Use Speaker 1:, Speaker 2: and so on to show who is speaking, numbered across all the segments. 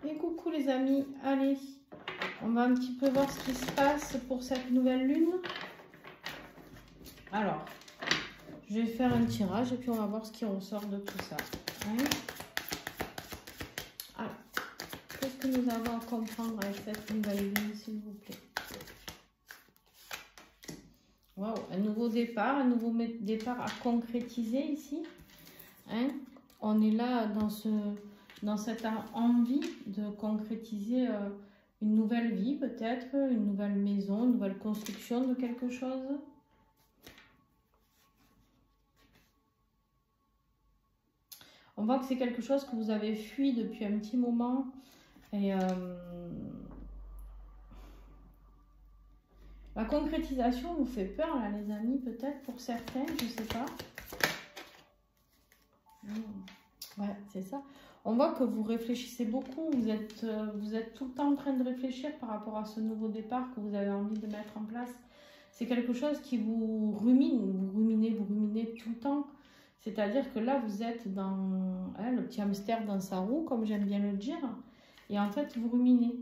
Speaker 1: Et coucou les amis, allez, on va un petit peu voir ce qui se passe pour cette nouvelle lune. Alors, je vais faire un tirage et puis on va voir ce qui ressort de tout ça. Hein? Alors, qu'est-ce que nous avons à comprendre avec cette nouvelle lune, s'il vous plaît? Waouh, un nouveau départ à concrétiser ici. Hein? On est là dans cette envie de concrétiser une nouvelle vie, peut-être, une nouvelle maison, une nouvelle construction de quelque chose. On voit que c'est quelque chose que vous avez fui depuis un petit moment. Et la concrétisation vous fait peur, là, les amis, peut-être pour certains, je ne sais pas. Ouais, c'est ça. On voit que vous réfléchissez beaucoup, vous êtes tout le temps en train de réfléchir par rapport à ce nouveau départ que vous avez envie de mettre en place. C'est quelque chose qui vous rumine, vous ruminez tout le temps. C'est-à-dire que là, vous êtes dans le petit hamster dans sa roue, comme j'aime bien le dire, et en fait, vous ruminez.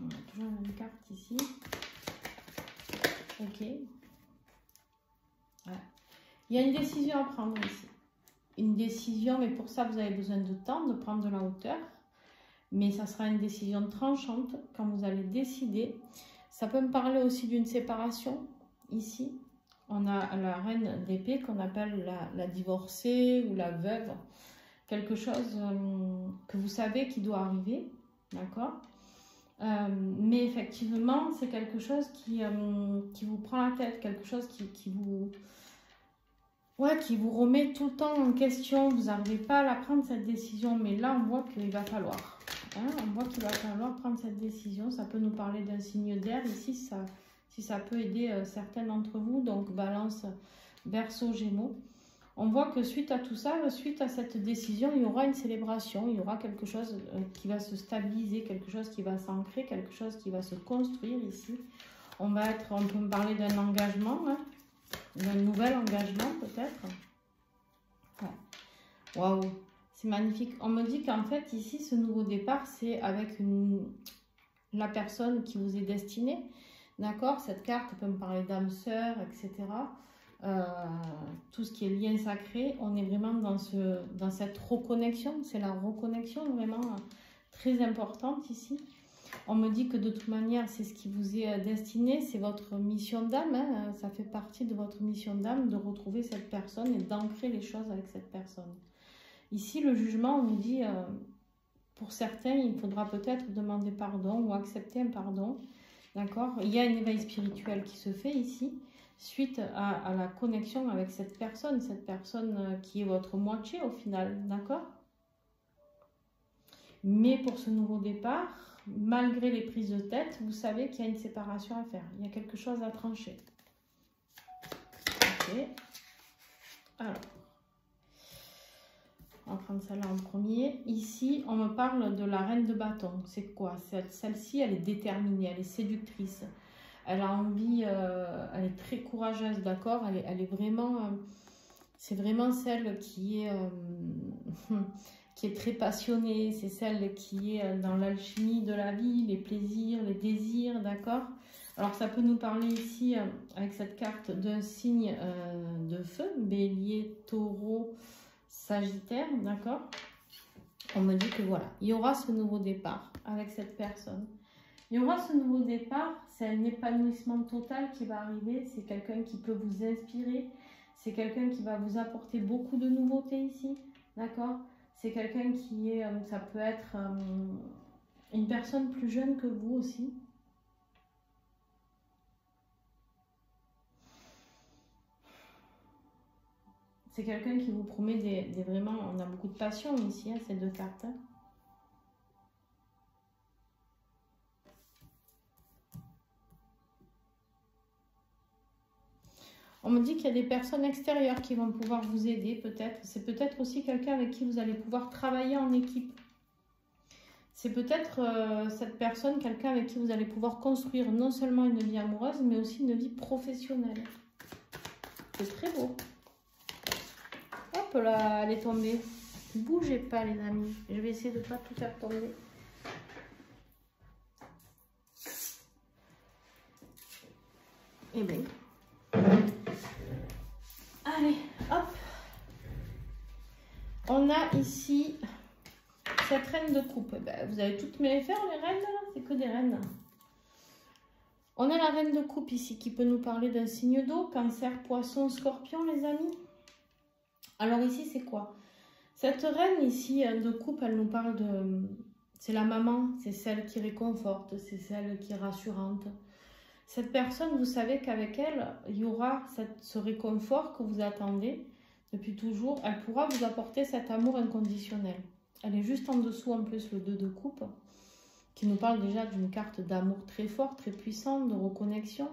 Speaker 1: On a toujours la même carte ici. Ok. Ouais. Il y a une décision à prendre ici. Une décision, mais pour ça, vous avez besoin de temps, de prendre de la hauteur. Mais ça sera une décision tranchante quand vous allez décider. Ça peut me parler aussi d'une séparation, ici. On a la reine d'épée qu'on appelle la divorcée ou la veuve. Quelque chose que vous savez qui doit arriver, d'accord? Mais effectivement, c'est quelque chose qui vous prend la tête, quelque chose qui vous remet tout le temps en question. Vous n'arrivez pas à la prendre, cette décision, mais là, on voit qu'il va falloir. Hein, on voit qu'il va falloir prendre cette décision. Ça peut nous parler d'un signe d'air ici, si ça peut aider certains d'entre vous, donc Balance, Verseau, Gémeaux. On voit que suite à tout ça, suite à cette décision, il y aura une célébration, il y aura quelque chose qui va se stabiliser, quelque chose qui va s'ancrer, quelque chose qui va se construire ici. On peut me parler d'un engagement, hein, d'un nouvel engagement peut-être. Waouh, c'est magnifique. On me dit qu'en fait ici, ce nouveau départ, c'est avec la personne qui vous est destinée. D'accord, cette carte peut me parler d'âme sœur, etc. Tout ce qui est lien sacré, on est vraiment dans cette reconnexion. C'est la reconnexion vraiment très importante ici. On me dit que de toute manière, c'est ce qui vous est destiné, c'est votre mission d'âme. Hein, ça fait partie de votre mission d'âme de retrouver cette personne et d'ancrer les choses avec cette personne. Ici, le jugement, on nous dit, pour certains, il faudra peut-être demander pardon ou accepter un pardon. D'accord? Il y a un éveil spirituel qui se fait ici, suite à la connexion avec cette personne qui est votre moitié au final. D'accord? Mais pour ce nouveau départ, malgré les prises de tête, vous savez qu'il y a une séparation à faire. Il y a quelque chose à trancher. Ok. Alors, on va prendre celle-là en premier. Ici, on me parle de la reine de bâton. C'est quoi? Celle-ci, elle est déterminée, elle est séductrice. Elle a envie, elle est très courageuse, d'accord? Elle est vraiment... c'est vraiment celle qui est... qui est très passionnée, c'est celle qui est dans l'alchimie de la vie, les plaisirs, les désirs, d'accord? Alors ça peut nous parler ici, avec cette carte, d'un signe de feu, bélier, taureau, sagittaire, d'accord? On me dit que voilà, il y aura ce nouveau départ avec cette personne. Il y aura ce nouveau départ, c'est un épanouissement total qui va arriver, c'est quelqu'un qui peut vous inspirer, c'est quelqu'un qui va vous apporter beaucoup de nouveautés ici, d'accord? C'est quelqu'un qui est, ça peut être une personne plus jeune que vous aussi. C'est quelqu'un qui vous promet vraiment, on a beaucoup de passion ici, hein, ces deux cartes. Hein. On me dit qu'il y a des personnes extérieures qui vont pouvoir vous aider, peut-être. C'est peut-être aussi quelqu'un avec qui vous allez pouvoir travailler en équipe. C'est peut-être cette personne, quelqu'un avec qui vous allez pouvoir construire non seulement une vie amoureuse, mais aussi une vie professionnelle. C'est très beau. Hop là, elle est tombée. Bougez pas les amis. Je vais essayer de ne pas tout faire tomber. Et bien. Allez, hop. On a ici cette reine de coupe. Ben, vous avez toutes mes faire les reines là. C'est que des reines. On a la reine de coupe ici qui peut nous parler d'un signe d'eau, cancer, poisson, scorpion les amis. Alors ici c'est quoi? Cette reine ici de coupe, elle nous parle de... C'est la maman, c'est celle qui réconforte, c'est celle qui est rassurante. Cette personne, vous savez qu'avec elle, il y aura ce réconfort que vous attendez depuis toujours. Elle pourra vous apporter cet amour inconditionnel. Elle est juste en dessous en plus le 2 de coupe, qui nous parle déjà d'une carte d'amour très forte, très puissante, de reconnexion.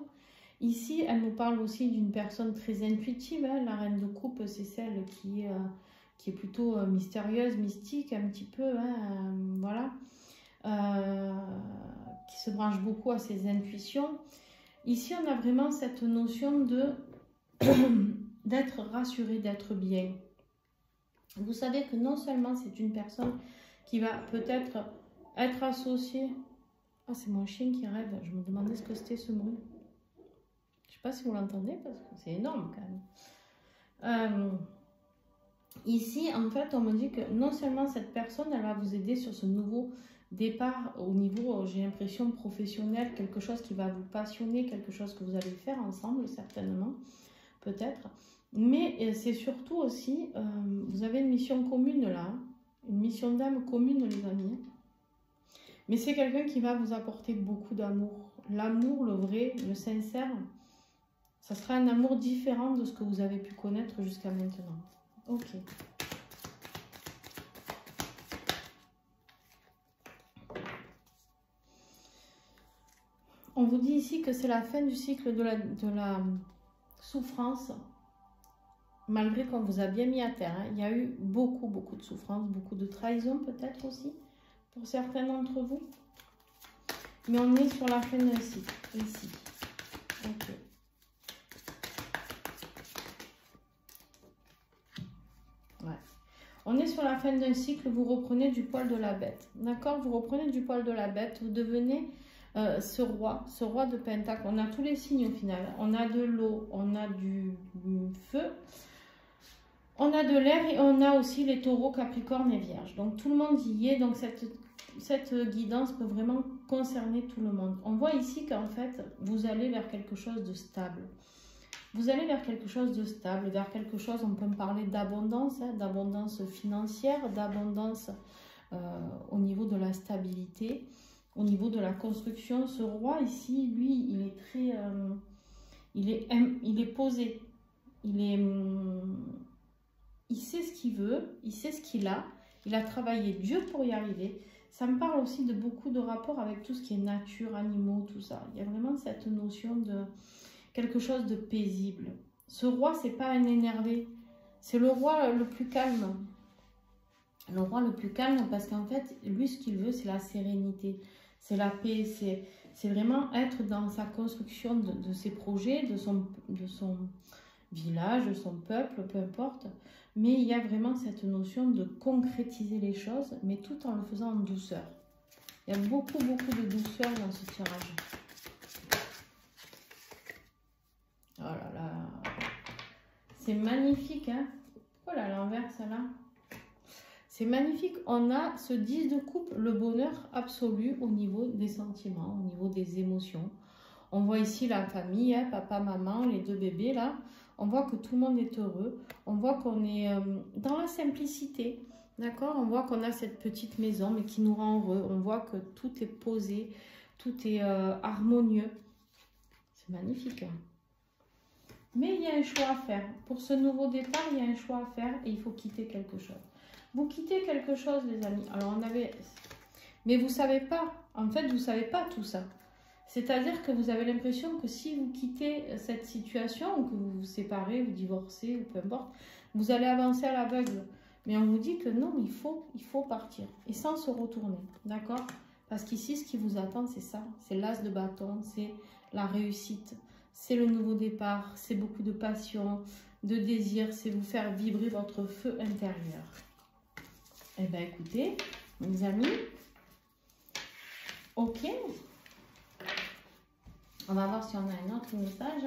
Speaker 1: Ici, elle nous parle aussi d'une personne très intuitive. Hein. La reine de coupe, c'est celle qui est plutôt mystérieuse, mystique, un petit peu, hein, voilà. Qui se branche beaucoup à ses intuitions. Ici, on a vraiment cette notion de d'être rassuré, d'être bien. Vous savez que non seulement c'est une personne qui va peut-être être associée... Ah, c'est mon chien qui rêve. Je me demandais ce que c'était ce bruit. Je ne sais pas si vous l'entendez parce que c'est énorme quand même. Ici, en fait, on me dit que non seulement cette personne, elle va vous aider sur ce nouveau départ au niveau, j'ai l'impression, professionnel, quelque chose qui va vous passionner, quelque chose que vous allez faire ensemble, certainement, peut-être. Mais c'est surtout aussi, vous avez une mission commune là, une mission d'âme commune, les amis. Mais c'est quelqu'un qui va vous apporter beaucoup d'amour. L'amour, le vrai, le sincère, ça sera un amour différent de ce que vous avez pu connaître jusqu'à maintenant. Ok. On vous dit ici que c'est la fin du cycle de la souffrance, malgré qu'on vous a bien mis à terre. Hein. Il y a eu beaucoup de souffrance, beaucoup de trahison peut-être aussi, pour certains d'entre vous. Mais on est sur la fin d'un cycle, ici. Ok. Ouais. On est sur la fin d'un cycle, vous reprenez du poil de la bête. D'accord? Vous reprenez du poil de la bête, vous devenez ce roi de Pentacle. On a tous les signes au final. On a de l'eau, on a du feu, on a de l'air et on a aussi les taureaux, capricornes et vierges. Donc tout le monde y est. Donc cette guidance peut vraiment concerner tout le monde. On voit ici qu'en fait, vous allez vers quelque chose de stable. Vous allez vers quelque chose de stable, vers quelque chose, on peut me parler d'abondance, hein, d'abondance financière, d'abondance au niveau de la stabilité, au niveau de la construction. Ce roi ici, lui, il est très... il est posé. Il sait ce qu'il veut, il sait ce qu'il a. Il a travaillé dur pour y arriver. Ça me parle aussi de beaucoup de rapports avec tout ce qui est nature, animaux, tout ça. Il y a vraiment cette notion de quelque chose de paisible. Ce roi, c'est pas un énervé. C'est le roi le plus calme. Le roi le plus calme parce qu'en fait, lui, ce qu'il veut, c'est la sérénité. C'est la paix. C'est vraiment être dans sa construction de ses projets, de son village, de son peuple, peu importe. Mais il y a vraiment cette notion de concrétiser les choses, mais tout en le faisant en douceur. Il y a beaucoup de douceur dans ce tirage. Oh là là. C'est magnifique, hein? Oh là, l'envers, celle-là. C'est magnifique. On a ce 10 de coupe, le bonheur absolu au niveau des sentiments, au niveau des émotions. On voit ici la famille, hein, papa, maman, les deux bébés là. On voit que tout le monde est heureux. On voit qu'on est dans la simplicité. D'accord? On voit qu'on a cette petite maison, mais qui nous rend heureux. On voit que tout est posé, tout est harmonieux. C'est magnifique. Hein? Mais il y a un choix à faire. Pour ce nouveau départ, il y a un choix à faire et il faut quitter quelque chose. Vous quittez quelque chose, les amis. Alors, on avait... Mais vous ne savez pas. En fait, vous ne savez pas tout ça. C'est-à-dire que vous avez l'impression que si vous quittez cette situation, ou que vous vous séparez, vous divorcez, ou peu importe, vous allez avancer à l'aveugle. Mais on vous dit que non, il faut partir. Et sans se retourner. D'accord? Parce qu'ici, ce qui vous attend, c'est ça. C'est l'as de bâton, c'est la réussite. C'est le nouveau départ, c'est beaucoup de passion, de désir, c'est vous faire vibrer votre feu intérieur. Eh bien, écoutez, mes amis, ok. On va voir si on a un autre message.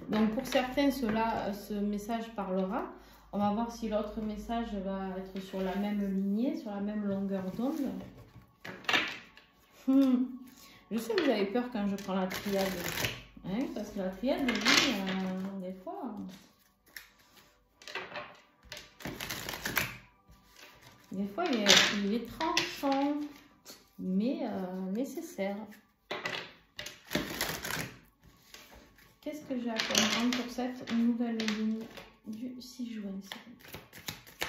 Speaker 1: Donc, pour certains, ce message parlera. On va voir si l'autre message va être sur la même lignée, sur la même longueur d'onde. Je sais que vous avez peur quand je prends la triade. Hein, parce que la triade, oui, des fois... Des fois, il est tranchant, mais nécessaire. Qu'est-ce que j'ai à comprendre pour cette nouvelle ligne du 6 juin?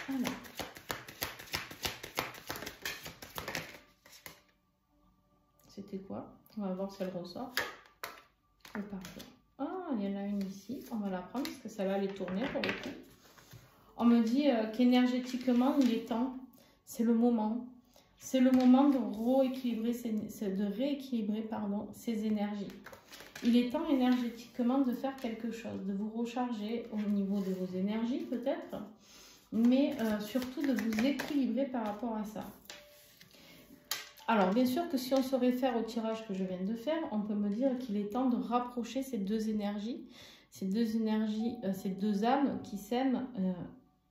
Speaker 1: Alors. C'était quoi? On va voir si elle ressort. Oh, pardon. Ah, il y en a une ici. On va la prendre parce que ça va aller tourner pour le coup. On me dit qu'énergétiquement, il est temps. C'est le moment. C'est le moment de rééquilibrer ses énergies. Il est temps énergétiquement de faire quelque chose, de vous recharger au niveau de vos énergies peut-être, mais surtout de vous équilibrer par rapport à ça. Alors, bien sûr que si on se réfère au tirage que je viens de faire, on peut me dire qu'il est temps de rapprocher ces deux énergies, ces deux âmes qui s'aiment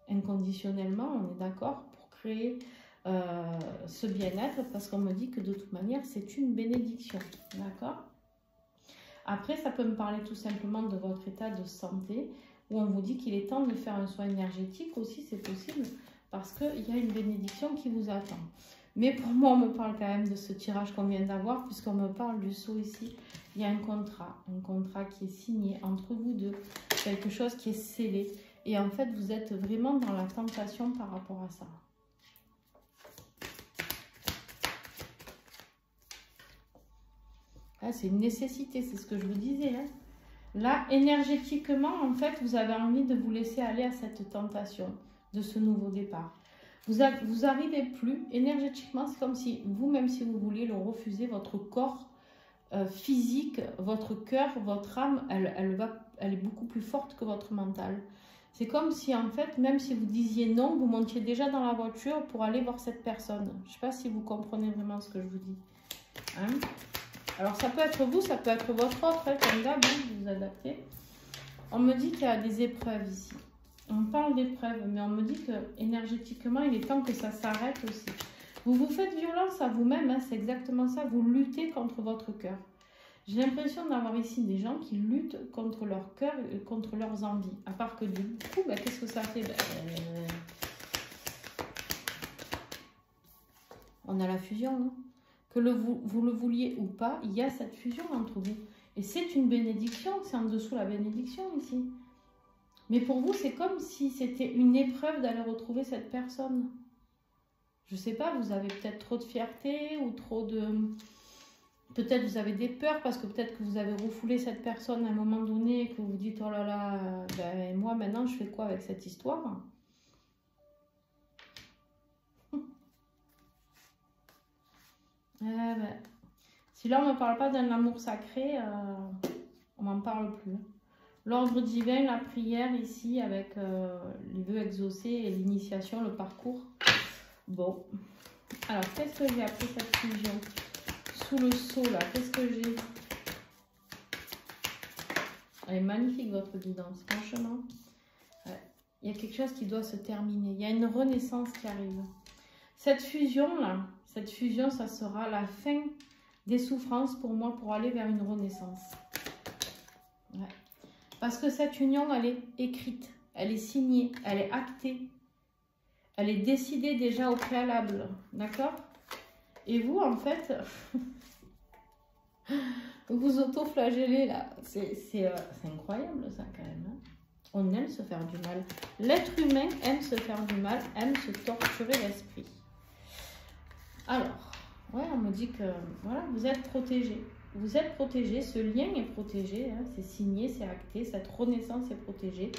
Speaker 1: inconditionnellement, on est d'accord, pour créer ce bien-être, parce qu'on me dit que de toute manière, c'est une bénédiction, d'accord? Après, ça peut me parler tout simplement de votre état de santé, où on vous dit qu'il est temps de faire un soin énergétique aussi, c'est possible, parce qu'il y a une bénédiction qui vous attend. Mais pour moi, on me parle quand même de ce tirage qu'on vient d'avoir, puisqu'on me parle du sceau ici. Il y a un contrat qui est signé entre vous deux, quelque chose qui est scellé. Et en fait, vous êtes vraiment dans la tentation par rapport à ça. Ah, c'est une nécessité, c'est ce que je vous disais. Hein. Là, énergétiquement, en fait, vous avez envie de vous laisser aller à cette tentation de ce nouveau départ. Vous n'arrivez plus, énergétiquement, c'est comme si vous, même si vous vouliez le refuser, votre corps physique, votre cœur, votre âme, elle est beaucoup plus forte que votre mental. C'est comme si, en fait, même si vous disiez non, vous montiez déjà dans la voiture pour aller voir cette personne. Je ne sais pas si vous comprenez vraiment ce que je vous dis. Hein? Alors, ça peut être vous, ça peut être votre autre, hein, comme d'hab, vous vous adaptez. On me dit qu'il y a des épreuves ici. On parle d'épreuves, mais on me dit que énergétiquement, il est temps que ça s'arrête aussi. Vous vous faites violence à vous-même, hein, c'est exactement ça. Vous luttez contre votre cœur. J'ai l'impression d'avoir ici des gens qui luttent contre leur cœur et contre leurs envies. À part que du coup, ben, qu'est-ce que ça fait? On a la fusion, non? Que vous le vouliez ou pas, il y a cette fusion entre vous. Et c'est une bénédiction, c'est en dessous la bénédiction ici. Mais pour vous, c'est comme si c'était une épreuve d'aller retrouver cette personne. Je ne sais pas, vous avez peut-être trop de fierté ou trop de... Peut-être vous avez des peurs parce que peut-être que vous avez refoulé cette personne à un moment donné et que vous vous dites « Oh là là, ben, moi maintenant je fais quoi avec cette histoire ?» ben, si là on ne me parle pas d'un amour sacré, on m'en parle plus. L'ordre divin, la prière ici avec les vœux exaucés et l'initiation, le parcours. Bon, alors qu'est-ce que j'ai après cette fusion? Sous le sceau là, qu'est-ce que j'ai? Elle est magnifique votre guidance, franchement. Il y a quelque chose qui doit se terminer. Il y a une renaissance qui arrive. Cette fusion là, cette fusion, ça sera la fin des souffrances pour moi pour aller vers une renaissance. Ouais. Parce que cette union, elle est écrite, elle est signée, elle est actée. Elle est décidée déjà au préalable, d'accord? Et vous, en fait, vous auto-flagellez là. C'est incroyable ça quand même. Hein? On aime se faire du mal. L'être humain aime se faire du mal, aime se torturer l'esprit. Alors, ouais, on me dit que voilà, vous êtes protégés. Vous êtes protégés, ce lien est protégé, hein, c'est signé, c'est acté, cette renaissance est protégée.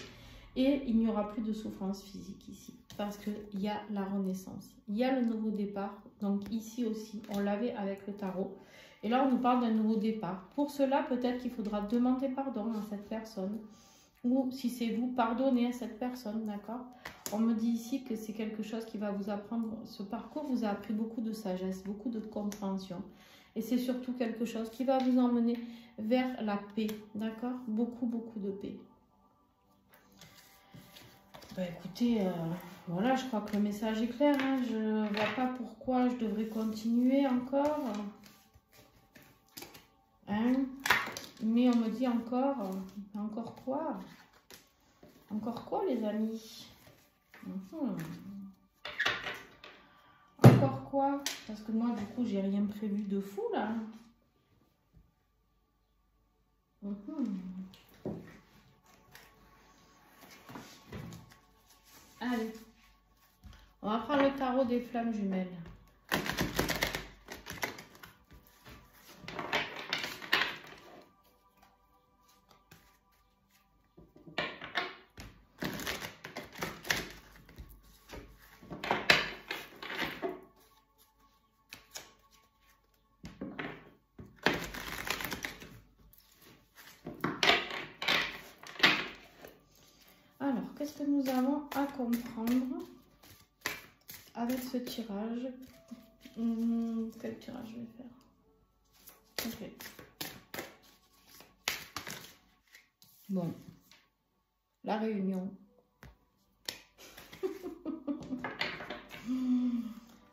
Speaker 1: Et il n'y aura plus de souffrance physique ici, parce qu'il y a la renaissance. Il y a le nouveau départ, donc ici aussi, on l'avait avec le tarot. Et là, on nous parle d'un nouveau départ. Pour cela, peut-être qu'il faudra demander pardon à cette personne, ou si c'est vous, pardonner à cette personne, d'accord? On me dit ici que c'est quelque chose qui va vous apprendre, ce parcours vous a appris beaucoup de sagesse, beaucoup de compréhension. Et c'est surtout quelque chose qui va vous emmener vers la paix, d'accord? Beaucoup, beaucoup de paix. Bah écoutez, voilà, je crois que le message est clair, hein. Je ne vois pas pourquoi je devrais continuer encore. Hein? Mais on me dit encore quoi? Encore quoi, les amis? Encore quoi? Parce que moi, du coup, j'ai rien prévu de fou, là. Allez. On va prendre le tarot des flammes jumelles. Alors, qu'est-ce que nous avons à comprendre avec ce tirage? Quel tirage je vais faire? Ok. Bon. La réunion.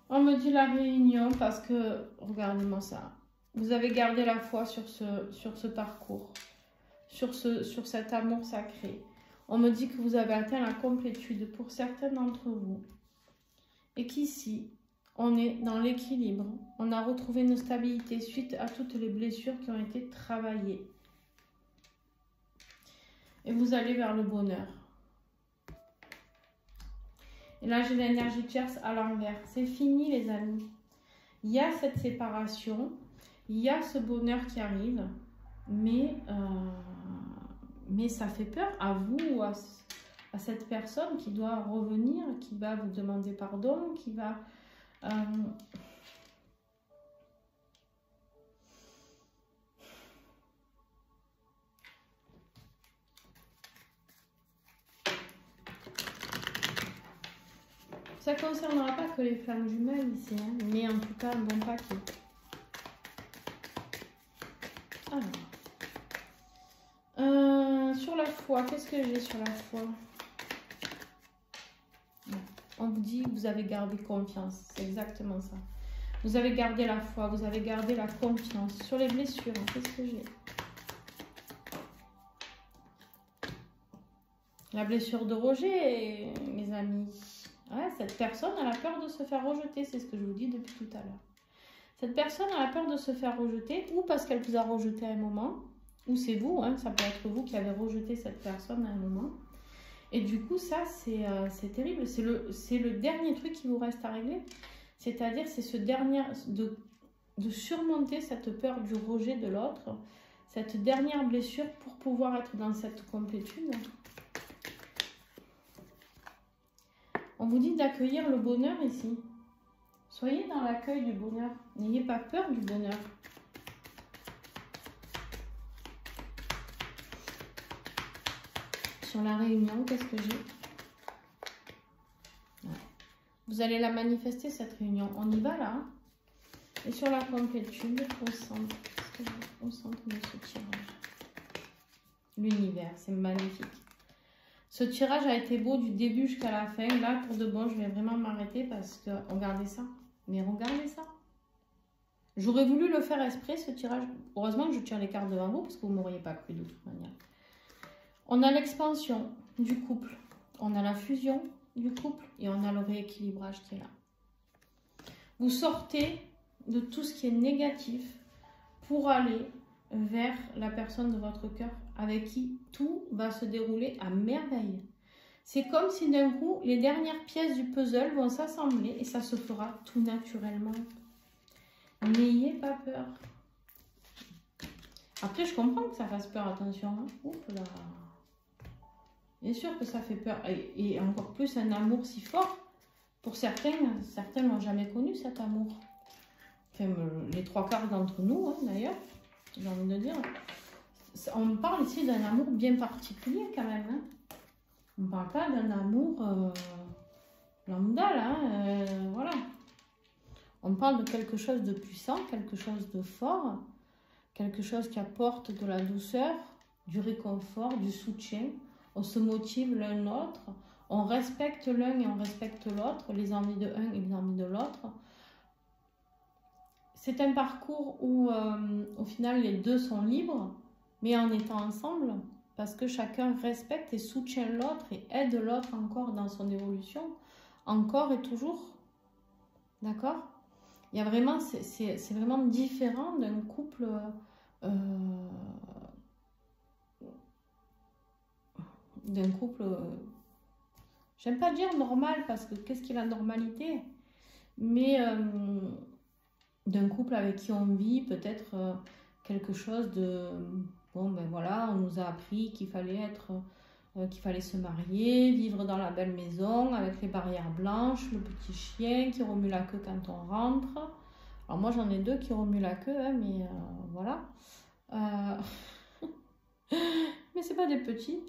Speaker 1: On me dit la réunion parce que, regardez-moi ça. Vous avez gardé la foi sur ce parcours, sur cet amour sacré. On me dit que vous avez atteint la complétude pour certains d'entre vous. Et qu'ici, on est dans l'équilibre. On a retrouvé une stabilité suite à toutes les blessures qui ont été travaillées. Et vous allez vers le bonheur. Et là, j'ai l'énergie tierce à l'envers. C'est fini, les amis. Il y a cette séparation. Il y a ce bonheur qui arrive. Mais ça fait peur à vous ou à cette personne qui doit revenir, qui va vous demander pardon, qui va... Ça ne concernera pas que les flammes jumelles ici, hein, mais en tout cas un bon paquet. Alors, sur la foi, qu'est-ce que j'ai sur la foi? On vous dit que vous avez gardé confiance, c'est exactement ça. Vous avez gardé la foi, vous avez gardé la confiance. Sur les blessures, qu'est-ce que j'ai? La blessure de rejet, mes amis. Ouais, cette personne, elle a peur de se faire rejeter, c'est ce que je vous dis depuis tout à l'heure. Cette personne a peur de se faire rejeter, ou parce qu'elle vous a rejeté à un moment, ou c'est vous, hein, ça peut être vous qui avez rejeté cette personne à un moment. Et du coup, ça, c'est terrible. C'est le dernier truc qui vous reste à régler. C'est-à-dire, c'est ce dernier, de surmonter cette peur du rejet de l'autre, cette dernière blessure pour pouvoir être dans cette complétude. On vous dit d'accueillir le bonheur ici. Soyez dans l'accueil du bonheur. N'ayez pas peur du bonheur. Sur la réunion, qu'est-ce que j'ai? Vous allez la manifester, cette réunion. On y va là. Hein. Et sur la complétude, au centre. Au centre de ce tirage. L'univers, c'est magnifique. Ce tirage a été beau du début jusqu'à la fin. Là, pour de bon, je vais vraiment m'arrêter parce que... Regardez ça. Mais regardez ça. J'aurais voulu le faire exprès, ce tirage. Heureusement que je tire les cartes devant vous parce que vous ne m'auriez pas cru de toute manière. On a l'expansion du couple. On a la fusion du couple et on a le rééquilibrage qui est là. Vous sortez de tout ce qui est négatif pour aller vers la personne de votre cœur avec qui tout va se dérouler à merveille. C'est comme si d'un coup, les dernières pièces du puzzle vont s'assembler et ça se fera tout naturellement. N'ayez pas peur. Après, je comprends que ça fasse peur, attention. Hein. Ouf là. Bien sûr que ça fait peur. Et encore plus un amour si fort. Pour certains n'ont jamais connu cet amour. Enfin, les 3/4 d'entre nous, hein, d'ailleurs, j'ai envie de dire. On parle ici d'un amour bien particulier quand même. Hein. On ne parle pas d'un amour lambda, là, voilà. On parle de quelque chose de puissant, quelque chose de fort, quelque chose qui apporte de la douceur, du réconfort, du soutien. On se motive l'un l'autre, on respecte l'un et on respecte l'autre, les envies de un et les envies de l'autre. C'est un parcours où, au final, les deux sont libres, mais en étant ensemble, parce que chacun respecte et soutient l'autre et aide l'autre encore dans son évolution, encore et toujours. D'accord? Il y a vraiment, c'est vraiment différent d'un couple j'aime pas dire normal, parce que qu'est-ce qu'est la normalité? Mais d'un couple avec qui on vit peut-être quelque chose de... Bon, ben voilà, on nous a appris qu'il fallait qu'il fallait se marier, vivre dans la belle maison, avec les barrières blanches, le petit chien qui remue la queue quand on rentre. Alors moi, j'en ai deux qui remuent la queue, hein, mais voilà. Mais c'est pas des petits.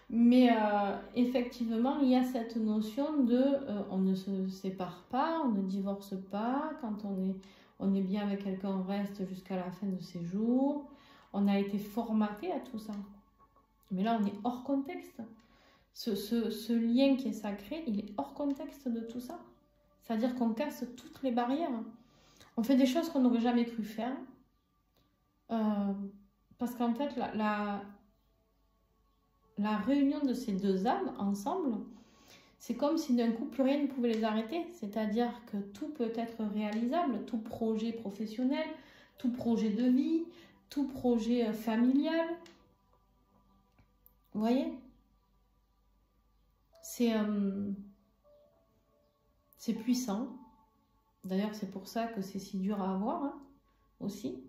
Speaker 1: Mais effectivement, il y a cette notion de on ne se sépare pas, on ne divorce pas. Quand on est bien avec quelqu'un, on reste jusqu'à la fin de ses jours. On a été formaté à tout ça. Mais là, on est hors contexte. Ce lien qui est sacré, il est hors contexte de tout ça. C'est-à-dire qu'on casse toutes les barrières. On fait des choses qu'on n'aurait jamais cru faire. Parce qu'en fait, la réunion de ces deux âmes ensemble, c'est comme si d'un coup, plus rien ne pouvait les arrêter. C'est-à-dire que tout peut être réalisable, tout projet professionnel, tout projet de vie, tout projet familial. Vous voyez? C'est puissant. D'ailleurs, c'est pour ça que c'est si dur à avoir, hein, aussi.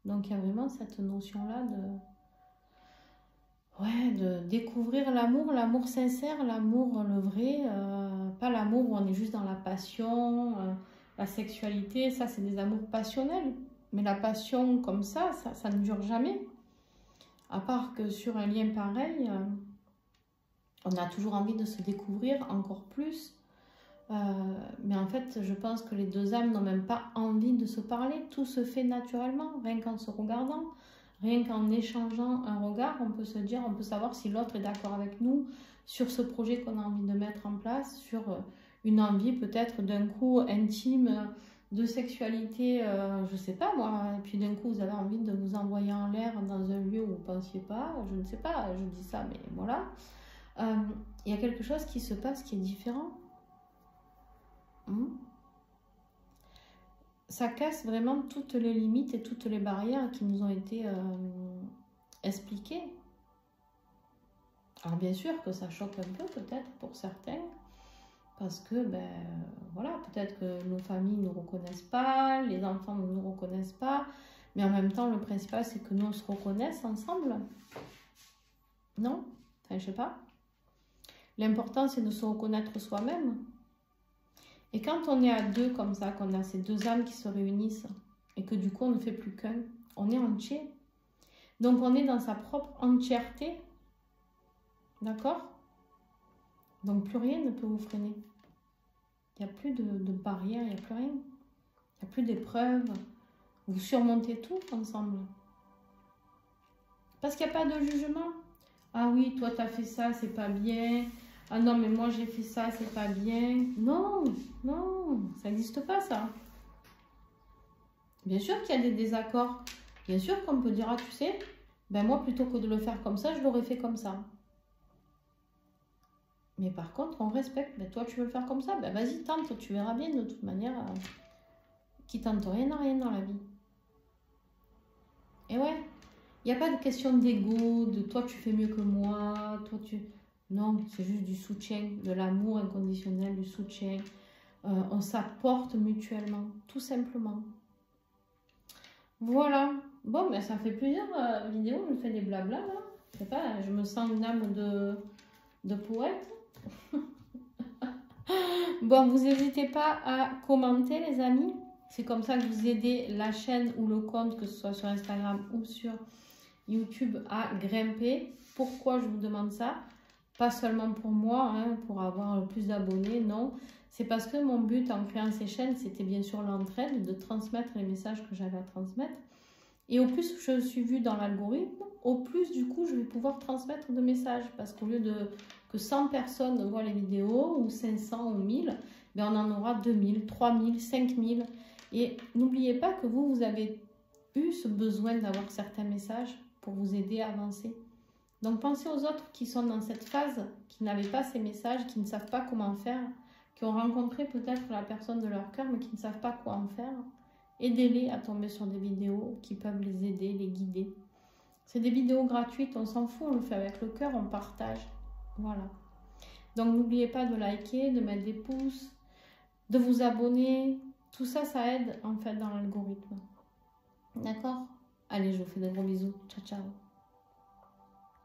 Speaker 1: Donc, il y a vraiment cette notion-là de découvrir l'amour sincère, l'amour le vrai, pas l'amour où on est juste dans la passion, la sexualité, ça c'est des amours passionnels. Mais la passion comme ça ne dure jamais. À part que sur un lien pareil, on a toujours envie de se découvrir encore plus. Mais en fait, je pense que les deux âmes n'ont même pas envie de se parler. Tout se fait naturellement, rien qu'en se regardant. Rien qu'en échangeant un regard, on peut se dire, on peut savoir si l'autre est d'accord avec nous sur ce projet qu'on a envie de mettre en place, sur une envie peut-être d'un coup intime de sexualité, je sais pas moi, et puis d'un coup vous avez envie de vous envoyer en l'air dans un lieu où vous ne pensiez pas, je ne sais pas, je dis ça, mais voilà. Il y a quelque chose qui se passe qui est différent. Ça casse vraiment toutes les limites et toutes les barrières qui nous ont été expliquées. Alors bien sûr que ça choque un peu peut-être pour certains, parce que ben voilà, peut-être que nos familles ne nous reconnaissent pas, les enfants ne nous reconnaissent pas, mais en même temps le principal c'est que nous on se reconnaisse ensemble. Non? Enfin je sais pas. L'important c'est de se reconnaître soi-même. Et quand on est à deux comme ça, qu'on a ces deux âmes qui se réunissent et que du coup on ne fait plus qu'un, on est entier. Donc on est dans sa propre entièreté. D'accord? Donc plus rien ne peut vous freiner. Il n'y a plus de barrière, il n'y a plus rien. Il n'y a plus d'épreuves. Vous surmontez tout ensemble. Parce qu'il n'y a pas de jugement. Ah oui, toi tu as fait ça, c'est pas bien. Ah non, mais moi j'ai fait ça, c'est pas bien. Non, non, ça n'existe pas ça. Bien sûr qu'il y a des désaccords. Bien sûr qu'on peut dire, ah tu sais, ben moi plutôt que de le faire comme ça, je l'aurais fait comme ça. Mais par contre, on respecte. Ben toi tu veux le faire comme ça, ben vas-y, tente, tu verras bien de toute manière. Qui tente rien n'a rien dans la vie. Et ouais, il n'y a pas de question d'ego, de toi tu fais mieux que moi, toi tu... Non, c'est juste du soutien, de l'amour inconditionnel, du soutien. On s'apporte mutuellement, tout simplement. Voilà. Bon, ben ça fait plusieurs vidéos, je fais des blabla là. Je sais pas, je me sens une âme de poète. Bon, vous n'hésitez pas à commenter les amis. C'est comme ça que vous aidez la chaîne ou le compte, que ce soit sur Instagram ou sur YouTube, à grimper. Pourquoi je vous demande ça? Pas seulement pour moi, hein, pour avoir le plus d'abonnés, non. C'est parce que mon but en créant ces chaînes, c'était bien sûr l'entraide, de transmettre les messages que j'avais à transmettre. Et au plus je suis vue dans l'algorithme, au plus du coup je vais pouvoir transmettre de messages. Parce qu'au lieu que 100 personnes voient les vidéos, ou 500 ou 1000, ben on en aura 2000, 3000, 5000. Et n'oubliez pas que vous avez eu ce besoin d'avoir certains messages pour vous aider à avancer. Donc pensez aux autres qui sont dans cette phase, qui n'avaient pas ces messages, qui ne savent pas comment faire, qui ont rencontré peut-être la personne de leur cœur, mais qui ne savent pas quoi en faire. Aidez-les à tomber sur des vidéos qui peuvent les aider, les guider. C'est des vidéos gratuites, on s'en fout, on le fait avec le cœur, on partage. Voilà. Donc n'oubliez pas de liker, de mettre des pouces, de vous abonner. Tout ça, ça aide en fait dans l'algorithme. D'accord? Allez, je vous fais de gros bisous. Ciao, ciao.